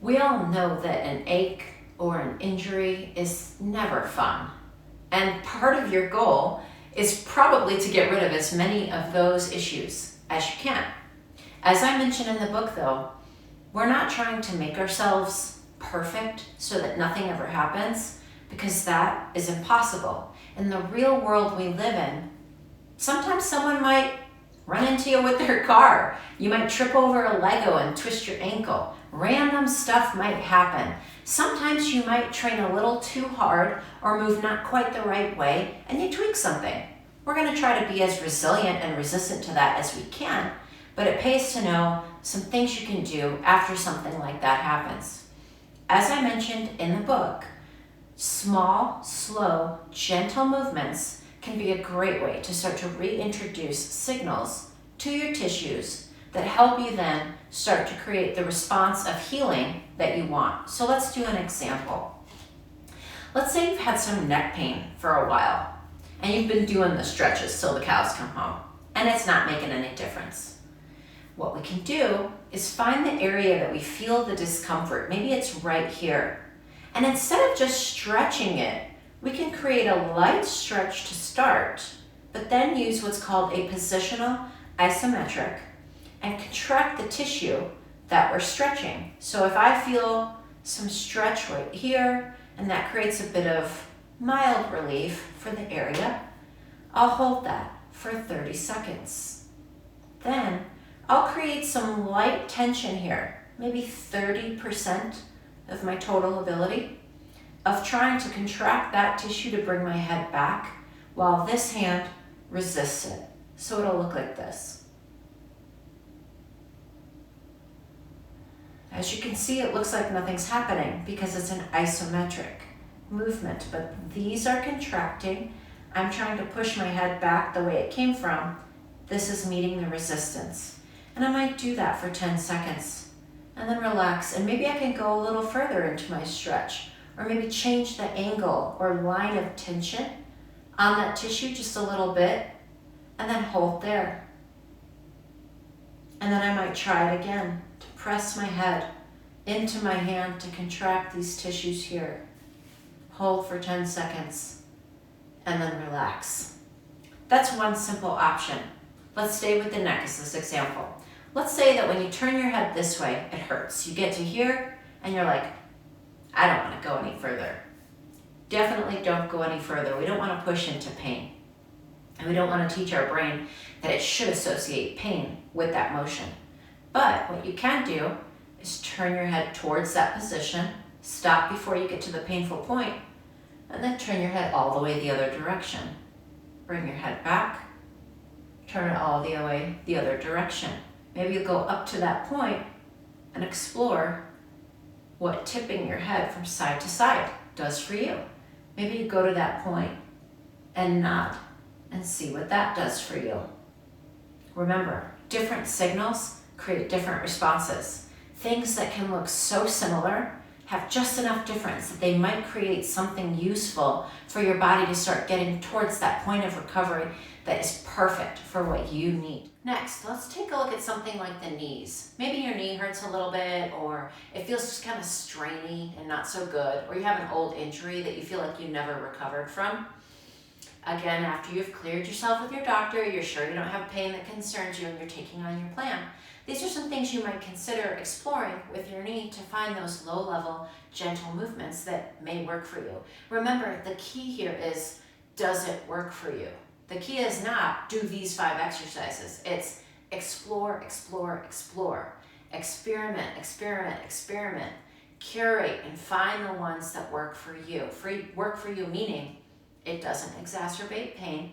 We all know that an ache or an injury is never fun. And part of your goal is probably to get rid of as many of those issues as you can. As I mentioned in the book, though, we're not trying to make ourselves perfect so that nothing ever happens, because that is impossible. In the real world we live in, sometimes someone might run into you with their car. You might trip over a Lego and twist your ankle. Random stuff might happen. Sometimes you might train a little too hard or move not quite the right way and you tweak something. We're going to try to be as resilient and resistant to that as we can, but it pays to know some things you can do after something like that happens. As I mentioned in the book, small, slow, gentle movements can be a great way to start to reintroduce signals to your tissues that help you then start to create the response of healing that you want. So let's do an example. Let's say you've had some neck pain for a while and you've been doing the stretches till the cows come home and it's not making any difference. What we can do is find the area that we feel the discomfort. Maybe it's right here. And instead of just stretching it, we can create a light stretch to start, but then use what's called a positional isometric and contract the tissue that we're stretching. So if I feel some stretch right here, and that creates a bit of mild relief for the area, I'll hold that for 30 seconds. Then I'll create some light tension here, maybe 30% of my total ability, of trying to contract that tissue to bring my head back while this hand resists it. So it'll look like this. As you can see, it looks like nothing's happening because it's an isometric movement, but these are contracting. I'm trying to push my head back the way it came from. This is meeting the resistance. And I might do that for 10 seconds and then relax. And maybe I can go a little further into my stretch, or maybe change the angle or line of tension on that tissue just a little bit, and then hold there. And then I might try it again to press my head into my hand to contract these tissues here. Hold for 10 seconds, and then relax. That's one simple option. Let's stay with the neck as this example. Let's say that when you turn your head this way, it hurts. You get to here, and you're like, I don't want to go any further. Definitely don't go any further. We don't want to push into pain. And we don't want to teach our brain that it should associate pain with that motion. But what you can do is turn your head towards that position, stop before you get to the painful point, and then turn your head all the way the other direction. Bring your head back, turn it all the way the other direction. Maybe you go up to that point and explore what tipping your head from side to side does for you. Maybe you go to that point and nod and see what that does for you. Remember, different signals create different responses. Things that can look so similar have just enough difference that they might create something useful for your body to start getting towards that point of recovery that is perfect for what you need. Next, let's take a look at something like the knees. Maybe your knee hurts a little bit, or it feels just kind of strainy and not so good, or you have an old injury that you feel like you never recovered from. Again, after you've cleared yourself with your doctor, you're sure you don't have pain that concerns you, and you're taking on your plan. These are some things you might consider exploring with your knee to find those low-level, gentle movements that may work for you. Remember, the key here is, does it work for you? The key is not do these 5 exercises. It's explore, explore, explore. Experiment, experiment, experiment. Curate and find the ones that work for you. Work for you meaning it doesn't exacerbate pain.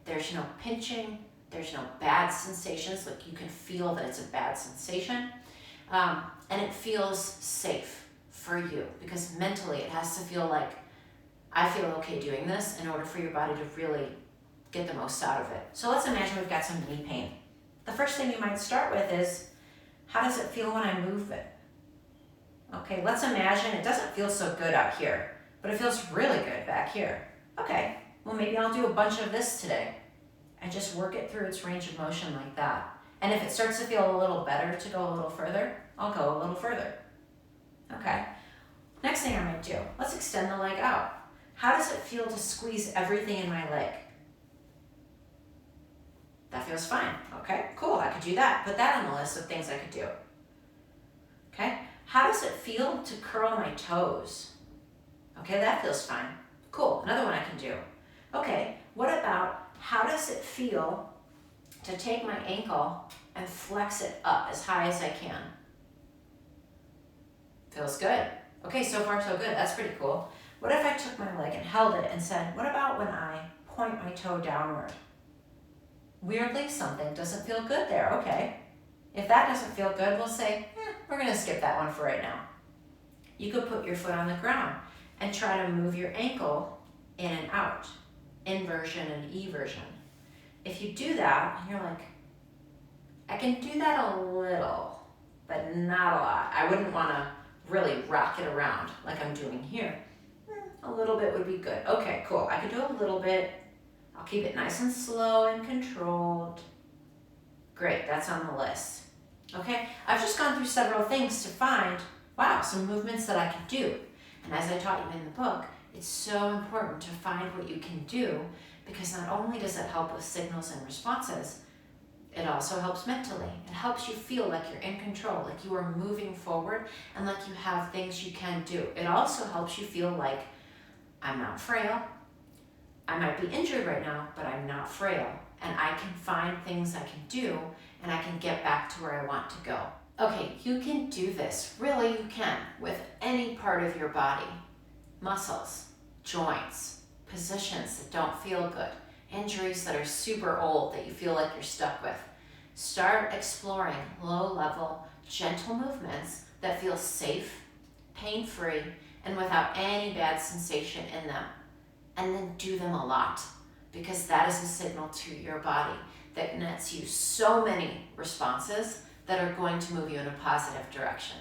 There's no pinching. There's no bad sensations, like you can feel that it's a bad sensation. And it feels safe for you, because mentally it has to feel like, I feel okay doing this, in order for your body to really get the most out of it. So let's imagine we've got some knee pain. The first thing you might start with is, how does it feel when I move it? Okay, let's imagine it doesn't feel so good out here, but it feels really good back here. Okay, well maybe I'll do a bunch of this today and just work it through its range of motion like that. And if it starts to feel a little better to go a little further, I'll go a little further. do? Let's extend the leg out. How does it feel to squeeze everything in my leg? That feels fine. Okay, cool, I could do that. Put that on the list of things I could do. Okay, how does it feel to curl my toes? Okay, that feels fine. Cool, another one I can do. Okay, what about how does it feel to take my ankle and flex it up as high as I can? Feels good. Okay, so far so good. That's pretty cool. What if I took my leg and held it and said, what about when I point my toe downward? Weirdly, something doesn't feel good there. Okay. If that doesn't feel good, we'll say, we're going to skip that one for right now. You could put your foot on the ground and try to move your ankle in and out, inversion and eversion. If you do that, you're like, I can do that a little, but not a lot. I wouldn't want to really rock it around like I'm doing here. A little bit would be good. Okay, cool. I could do a little bit. I'll keep it nice and slow and controlled. Great, that's on the list. Okay, I've just gone through several things to find, wow, some movements that I can do. And as I taught you in the book, it's so important to find what you can do, because not only does it help with signals and responses, it also helps mentally. It helps you feel like you're in control, like you are moving forward, and like you have things you can do. It also helps you feel like I'm not frail. I might be injured right now, but I'm not frail. And I can find things I can do, and I can get back to where I want to go. Okay, you can do this, really you can, with any part of your body. Muscles, joints, positions that don't feel good, injuries that are super old that you feel like you're stuck with. Start exploring low-level, gentle movements that feel safe, pain-free, and without any bad sensation in them. And then do them a lot, because that is a signal to your body that nets you so many responses that are going to move you in a positive direction.